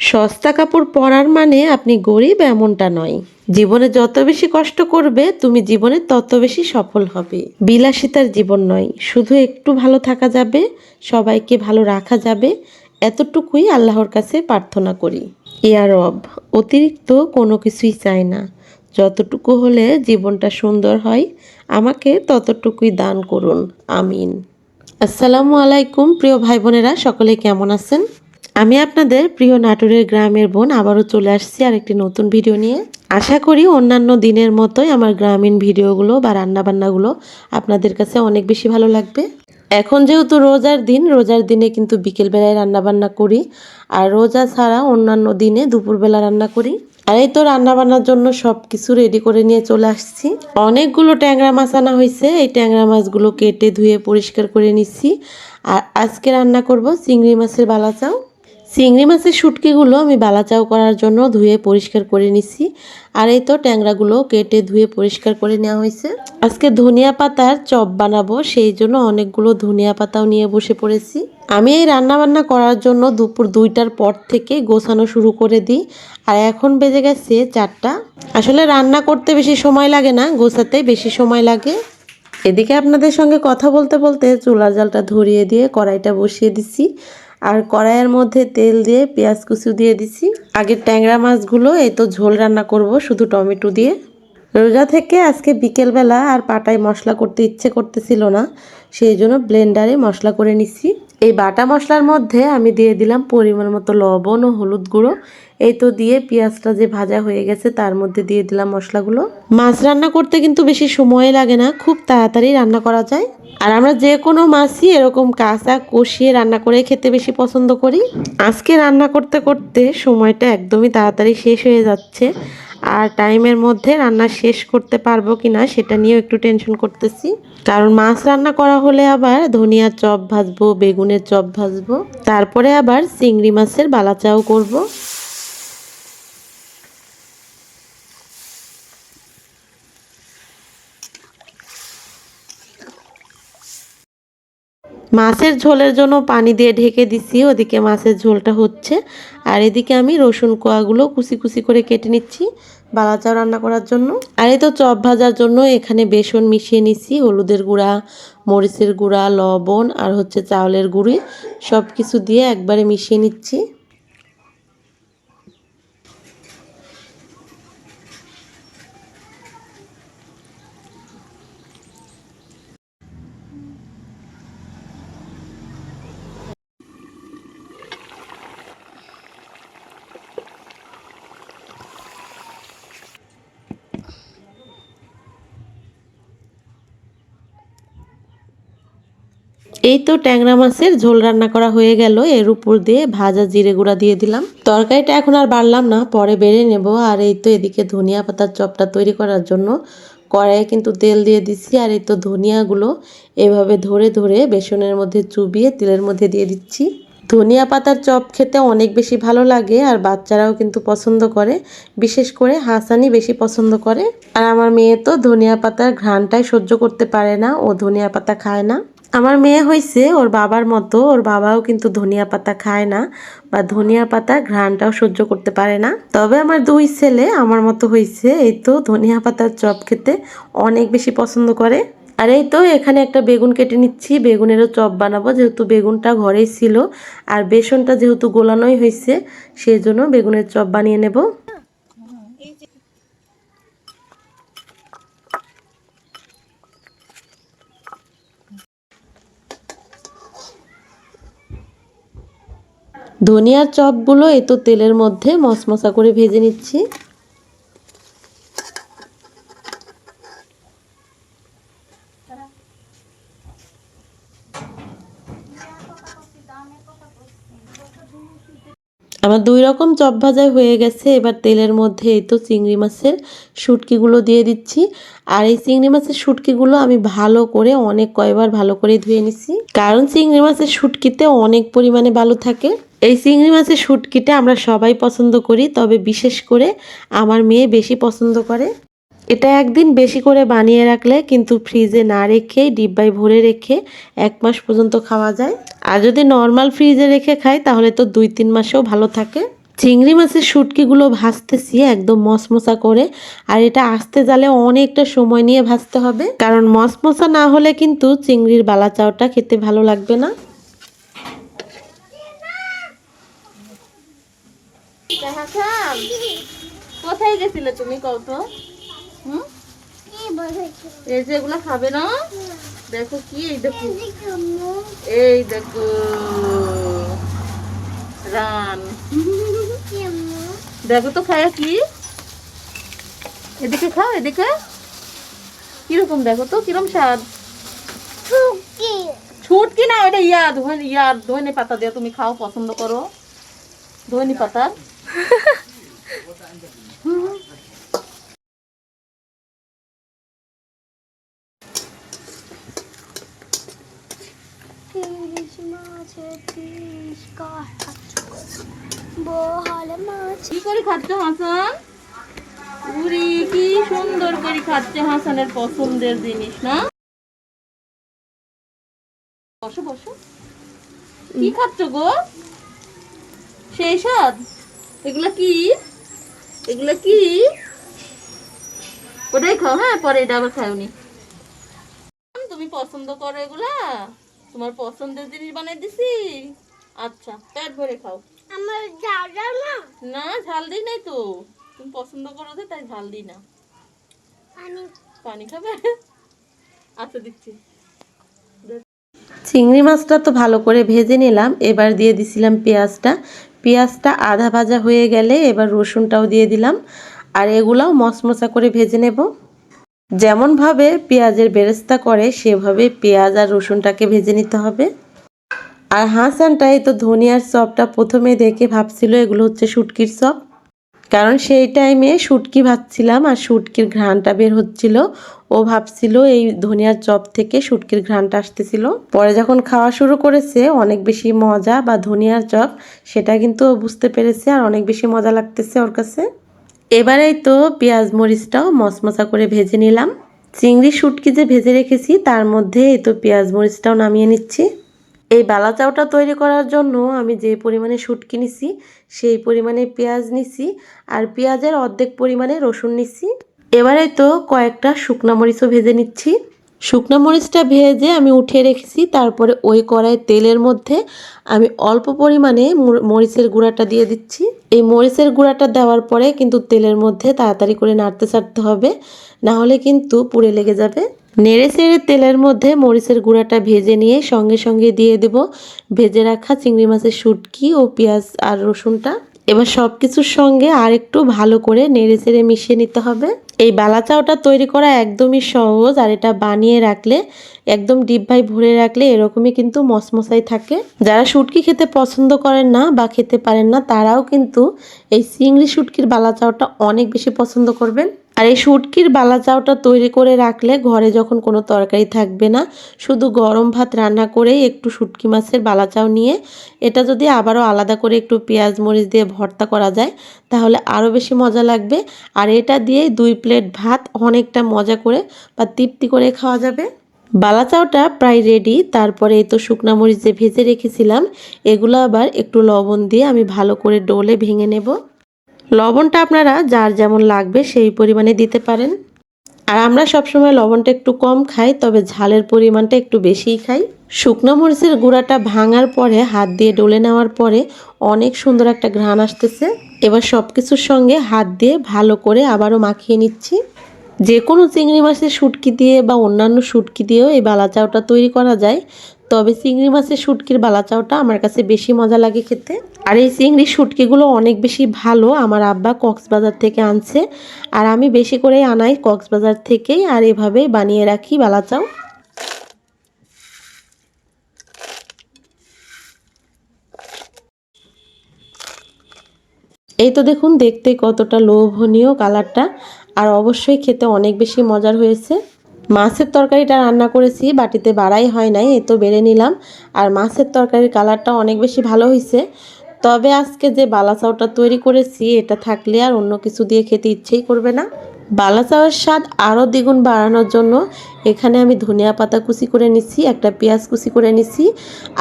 সস্তা কাপড় পরার মানে আপনি গরিব এমনটা নয়। জীবনে যত বেশি কষ্ট করবে তুমি জীবনে তত বেশি সফল হবে। বিলাসিতার জীবন নয়, শুধু একটু ভালো থাকা যাবে, সবাইকে ভালো রাখা যাবে, এতটুকুই আল্লাহর কাছে প্রার্থনা করি। ইয়া রব, অতিরিক্ত কোনো কিছুই চাই না। যতটুকু হলে জীবনটা সুন্দর হয় আমাকে ততটুকুই দান করুন, আমিন। আসসালামু আলাইকুম প্রিয় ভাই বোনেরা, সকলে কেমন আছেন? আমি আপনাদের প্রিয় নাটোরের গ্রামের বোন আবারও চলে আসছি আরেকটি নতুন ভিডিও নিয়ে। আশা করি অন্যান্য দিনের মতোই আমার গ্রামীণ ভিডিওগুলো বা রান্নাবান্নাগুলো আপনাদের কাছে অনেক বেশি ভালো লাগবে। এখন যেহেতু রোজার দিন, রোজার দিনে কিন্তু বিকেলবেলায় রান্নাবান্না করি, আর রোজা ছাড়া অন্যান্য দিনে দুপুরবেলা রান্না করি। আর এই তো রান্নাবান্নার জন্য সব কিছু রেডি করে নিয়ে চলে আসছি। অনেকগুলো ট্যাংরা মাছ আনা হয়েছে, এই ট্যাংরা মাছগুলো কেটে ধুয়ে পরিষ্কার করে নিচ্ছি। আর আজকে রান্না করব চিংড়ি মাছের বালাচাও। চিংড়ি মাছের শুটকিগুলো আমি বালাচাও করার জন্য ধুয়ে পরিষ্কার করে নিচ্ছি। আর এই তো ট্যাংরাগুলো কেটে ধুয়ে পরিষ্কার করে নেওয়া হয়েছে। আজকে ধনিয়া পাতার চপ বানাবো, সেই জন্য অনেকগুলো ধনিয়া পাতাও নিয়ে বসে পড়েছি। আমি এই রান্নাবান্না করার জন্য দুপুর 2টার পর থেকে গোছানো শুরু করে দিই। আর এখন বেজে গেছে 4টা। আসলে রান্না করতে বেশি সময় লাগে না, গোছাতে বেশি সময় লাগে। এদিকে আপনাদের সঙ্গে কথা বলতে বলতে চুলার জালটা ধরিয়ে দিয়ে কড়াইটা বসিয়ে দিচ্ছি। আর কড়াইয়ের মধ্যে তেল দিয়ে পেঁয়াজ কুচি দিয়ে দিছি। আগে ট্যাংরা মাছগুলো এই তো ঝোল রান্না করব শুধু টমেটো দিয়ে। রোজা থেকে আজকে বিকেলবেলা আর পাটায় মশলা করতে ইচ্ছে করতেছিল না, সেই জন্য ব্লেন্ডারে মশলা করে নিছি। এই বাটা মশলার মধ্যে আমি দিয়ে দিলাম পরিমাণ মতো লবণ ও হলুদ গুঁড়ো। এই তো দিয়ে পেঁয়াজটা যে ভাজা হয়ে গেছে তার মধ্যে দিয়ে দিলাম মশলাগুলো। মাছ রান্না করতে কিন্তু বেশি সময় লাগে না, খুব তাড়াতাড়ি রান্না করা যায়। আর আমরা যে কোনো মাছই এরকম কাঁচা কষিয়ে রান্না করে খেতে বেশি পছন্দ করি। আজকে রান্না করতে করতে সময়টা একদমই তাড়াতাড়ি শেষ হয়ে যাচ্ছে। আর টাইমের মধ্যে রান্না শেষ করতে পারবো কিনা সেটা নিয়েও একটু টেনশন করতেছি। কারণ মাছ রান্না করা হলে আবার ধনিয়ার চপ ভাজবো, বেগুনের চপ ভাজবো, তারপরে আবার চিংড়ি মাছের বালাচাও করব। মাছের ঝোলের জন্য পানি দিয়ে ঢেকে দিছি, ওদিকে মাছের ঝোলটা হচ্ছে। আর এদিকে আমি রসুন কোয়াগুলো কুচি কুচি করে কেটে নিচ্ছি বালাচাও রান্না করার জন্য। আর এই তো চপ ভাজার জন্য এখানে বেসন মিশিয়ে নিচ্ছি, হলুদের গুঁড়া, মরিচের গুঁড়া, লবণ আর হচ্ছে চাউলের গুঁড়ি সব কিছু দিয়ে একবারে মিশিয়ে নিচ্ছি। এই তো ট্যাংরা মাছের ঝোল রান্না করা হয়ে গেল। এর উপর দিয়ে ভাজা জিরে গুঁড়া দিয়ে দিলাম। তরকারিটা এখন আর বাড়লাম না, পরে বেড়ে নেব। আর এই তো এদিকে ধনিয়া পাতার চপটা তৈরি করার জন্য কড়াইয়ে কিন্তু তেল দিয়ে দিচ্ছি। আর এই তো ধনিয়াগুলো এভাবে ধরে ধরে বেসনের মধ্যে চুবিয়ে তেলের মধ্যে দিয়ে দিচ্ছি। ধনিয়া পাতার চপ খেতে অনেক বেশি ভালো লাগে, আর বাচ্চারাও কিন্তু পছন্দ করে, বিশেষ করে হাসানি বেশি পছন্দ করে। আর আমার মেয়ে তো ধনিয়া পাতার ঘ্রাণটাই সহ্য করতে পারে না, ও ধনিয়া পাতা খায় না। আমার মেয়ে হয়েছে ওর বাবার মতো, ওর বাবাও কিন্তু ধনিয়া পাতা খায় না বা ধনিয়া পাতা ঘ্রাণটাও সহ্য করতে পারে না। তবে আমার 2 ছেলে আমার মতো হয়েছে, এই তো ধনিয়া পাতার চপ খেতে অনেক বেশি পছন্দ করে। আর এই তো এখানে একটা বেগুন কেটে নিচ্ছি, বেগুনেরও চপ বানাবো, যেহেতু বেগুনটা ঘরেই ছিল আর বেসনটা যেহেতু গোলানোই হয়েছে সেই জন্য বেগুনের চপ বানিয়ে নেব। ধনিয়ার চপগুলো এই তো তেলের মধ্যে মশমশা করে ভেজে নিচ্ছি। আমার 2 রকম চপ ভাজা হয়ে গেছে। এবার তেলের মধ্যে এই তো চিংড়ি মাছের শুটকিগুলো দিয়ে দিচ্ছি। আর এই চিংড়ি মাছের শুটকিগুলো আমি ভালো করে অনেক কয়বার ভালো করে ধুয়ে নিছি, কারণ চিংড়ি মাছের শুটকিতে অনেক পরিমাণে বালু থাকে। এই চিংড়ি মাছের শুটকিটা আমরা সবাই পছন্দ করি, তবে বিশেষ করে আমার মেয়ে বেশি পছন্দ করে। এটা একদিন বেশি করে বানিয়ে রাখলে কিন্তু ফ্রিজে না রেখে ডিব্বায় ভরে রেখে 1 মাস পর্যন্ত খাওয়া যায়। আর যদি নর্মাল ফ্রিজে রেখে খাই তাহলে তো 2-3 মাসেও ভালো থাকে। চিংড়ি মাছের শুটকিগুলো ভাজতেছি একদম মশমশা করে। আর এটা আস্তে জালে অনেকটা সময় নিয়ে ভাজতে হবে, কারণ মশমশা না হলে কিন্তু চিংড়ির বালাচাওটা খেতে ভালো লাগবে না। কোথায় গেছিলে তুমি কত? এই যে এগুলো খাবে না, দেখো কি, এই দেখো, এই দেখো রান, দেখো তো খায়া কি, এদিকে খাও, এদিকে কিরকম দেখো তো কিরকম স্বাদ। ছুটকি না, ওটা ধনে পাতা দিয়ে তুমি খাও, পছন্দ করো ধনে পাতা। কি করে খাচ্ছ হাসান? উরি কি সুন্দর করে খাচ্ছে, হাসানের পছন্দের জিনিস না। বসো বসো, কি খাচ্ছ গো? সেই স্বাদ। এগুলা কি, এগুলা কি? ওটাই খাও, হ্যাঁ পরে এটা আবার খাওনি। তুমি পছন্দ করো এগুলা, তোমার পছন্দের জিনিস বানাই দিছি। আচ্ছা পেট ভরে খাও। আমার ঝাল দাও না। না ঝাল দিই নাই তো, তুমি পছন্দ করো যে তাই ঝাল দিই না। পানি খাবে? আচ্ছা দিচ্ছি। চিংড়ি মাছটা তো ভালো করে ভেজে নিলাম, এবার দিয়ে দিছিলাম পেঁয়াজটা। পেঁয়াজটা আধা ভাজা হয়ে গেলে এবার রসুনটাও দিয়ে দিলাম, আর এগুলাও মশমশা করে ভেজে নেব। যেমনভাবে পেঁয়াজের বেরেস্তা করে সেভাবে পেঁয়াজ আর রসুনটাকে ভেজে নিতে হবে। আর হাসানটাই তো ধনিয়ার চপটা প্রথমে দেখে ভাবছিল এগুলো হচ্ছে শুটকির চপ, কারণ সেই টাইমে শুটকি ভাজছিলাম আর শুটকির ঘ্রাণটা বের হচ্ছিল। ও ভাবছিল এই ধনিয়ার চপ থেকে শুটকির ঘ্রাণটা আসতেছিল। পরে যখন খাওয়া শুরু করেছে অনেক বেশি মজা বা ধনিয়ার চপ সেটা কিন্তু ও বুঝতে পেরেছে, আর অনেক বেশি মজা লাগতেছে ওর কাছে। এবারেই তো পেঁয়াজ মরিচটাও মশমশা করে ভেজে নিলাম। চিংড়ি শুটকি যে ভেজে রেখেছি তার মধ্যে এই তো পেঁয়াজ মরিচটাও নামিয়ে নিচ্ছি। এই বালাচাওটা তৈরি করার জন্য আমি যে পরিমাণে শুটকি নিছি সেই পরিমাণে পেঁয়াজ নিছি, আর পেঁয়াজের অর্ধেক পরিমাণে রসুন নিছি। এবারে তো কয়েকটা শুকনা মরিচও ভেজে নিচ্ছি। শুকনো মরিচটা ভেজে আমি উঠিয়ে রেখেছি, তারপরে ওই কড়াই তেলের মধ্যে আমি অল্প পরিমাণে মরিচের গুঁড়াটা দিয়ে দিচ্ছি। এই মরিচের গুঁড়াটা দেওয়ার পরে কিন্তু তেলের মধ্যে তাড়াতাড়ি করে নাড়তে চাড়তে হবে, না হলে কিন্তু পুড়ে লেগে যাবে। নেড়ে চেড়ে তেলের মধ্যে মরিচের গুঁড়াটা ভেজে নিয়ে সঙ্গে সঙ্গে দিয়ে দেব ভেজে রাখা চিংড়ি মাছের শুটকি ও পেঁয়াজ আর রসুনটা। এবার সব কিছুর সঙ্গে আর একটু ভালো করে নেড়ে চেড়ে মিশিয়ে নিতে হবে। এই বালাচাওটা তৈরি করা একদমই সহজ, আর এটা বানিয়ে রাখলে একদম ডিপ ভাই ভরে রাখলে এরকমই কিন্তু মশমশাই থাকে। যারা শুটকি খেতে পছন্দ করেন না বা খেতে পারেন না তারাও কিন্তু এই চিংড়ি শুটকির বালাচাওটা অনেক বেশি পছন্দ করবেন। আর এই শুটকির বালাচাওটা তৈরি করে রাখলে ঘরে যখন কোনো তরকারি থাকবে না, শুধু গরম ভাত রান্না করেই একটু শুটকি মাছের বালাচাও নিয়ে এটা যদি আবারও আলাদা করে একটু পেঁয়াজ মরিচ দিয়ে ভর্তা করা যায় তাহলে আরও বেশি মজা লাগবে। আর এটা দিয়ে 2 প্লেট ভাত অনেকটা মজা করে বা তৃপ্তি করে খাওয়া যাবে। বালাচাওটা প্রায় রেডি। তারপরে এই তো শুকনা মরিচ যে ভেজে রেখেছিলাম এগুলো আবার একটু লবণ দিয়ে আমি ভালো করে ডোলে ভেঙে নেব। লবণটা আপনারা যার যেমন লাগবে সেই পরিমাণে দিতে পারেন। আর আমরা সবসময় লবণটা একটু কম খাই, তবে ঝালের পরিমাণটা একটু বেশিই খাই। শুকনো মরিচের গুঁড়াটা ভাঙার পরে হাত দিয়ে ডলে নেওয়ার পরে অনেক সুন্দর একটা ঘ্রাণ আসতেছে। এবার সব কিছুর সঙ্গে হাত দিয়ে ভালো করে আবারও মাখিয়ে নিচ্ছি। যে কোনো চিংড়ি মাছের শুটকি দিয়ে বা অন্যান্য শুটকি দিয়েও এই বালাচাওটা তৈরি করা যায়, তবে চিংড়ি মাছের শুটকির বালাচাওটা আমার কাছে বেশি মজা লাগে খেতে। আর এই চিংড়ি শুটকিগুলো অনেক বেশি ভালো, আমার আব্বা কক্সবাজার থেকে আনছে, আর আমি বেশি করে আনাই কক্সবাজার থেকেই, আর এভাবেই বানিয়ে রাখি বালাচাও। এই তো দেখুন দেখতে কতটা লোভনীয় কালারটা, আর অবশ্যই খেতে অনেক বেশি মজার হয়েছে। মাছের তরকারিটা রান্না করেছি বাটিতে বাড়াই হয় নাই, এই তো বেড়ে নিলাম। আর মাছের তরকারির কালারটা অনেক বেশি ভালো হয়েছে। তবে আজকে যে বালাচাওটা তৈরি করেছি এটা থাকলে আর অন্য কিছু দিয়ে খেতে ইচ্ছেই করবে না। বালা চাউয়ের স্বাদ আরও দ্বিগুণ বাড়ানোর জন্য এখানে আমি ধনিয়া পাতা কুচি করে নিচ্ছি, একটা পেঁয়াজ কুচি করে নিচ্ছি,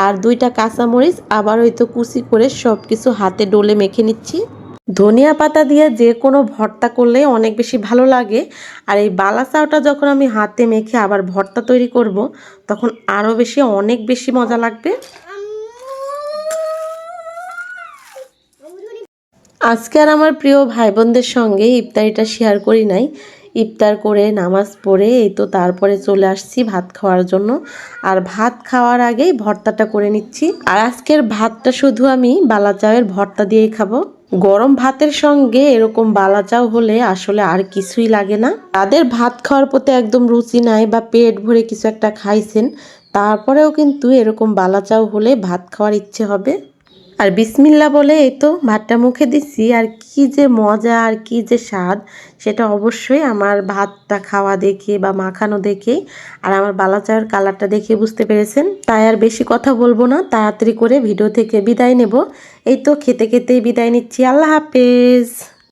আর 2টা কাঁচামরিচ আবার হয়তো কুচি করে সব কিছু হাতে ডলে মেখে নিচ্ছি। ধনিয়া পাতা দিয়ে যে কোনো ভর্তা করলে অনেক বেশি ভালো লাগে। আর এই বালা চাউটা যখন আমি হাতে মেখে আবার ভর্তা তৈরি করব, তখন আরও বেশি অনেক বেশি মজা লাগবে। আজকে আর আমার প্রিয় ভাই বোনদের সঙ্গে ইফতারিটা শেয়ার করি নাই। ইফতার করে নামাজ পড়ে এই তো তারপরে চলে আসছি ভাত খাওয়ার জন্য। আর ভাত খাওয়ার আগেই ভর্তাটা করে নিচ্ছি। আর আজকের ভাতটা শুধু আমি বালা চাউয়ের ভর্তা দিয়েই খাবো। গরম ভাতের সঙ্গে এরকম বালা চাউ হলে আসলে আর কিছুই লাগে না। তাদের ভাত খাওয়ার প্রতি একদম রুচি নাই বা পেট ভরে কিছু একটা খাইছেন, তারপরেও কিন্তু এরকম বালা চাউ হলে ভাত খাওয়ার ইচ্ছে হবে। আর বিসমিল্লা বলে এই তো ভাতটা মুখে দিচ্ছি, আর কি যে মজা আর কি যে স্বাদ, সেটা অবশ্যই আমার ভাতটা খাওয়া দেখে বা মাখানো দেখেই আর আমার বালা চাউয়ের কালারটা দেখে বুঝতে পেরেছেন। তাই আর বেশি কথা বলবো না, তাড়াতাড়ি করে ভিডিও থেকে বিদায় নেব। এই তো খেতে খেতেই বিদায় নিচ্ছি। আল্লাহ হাফেজ।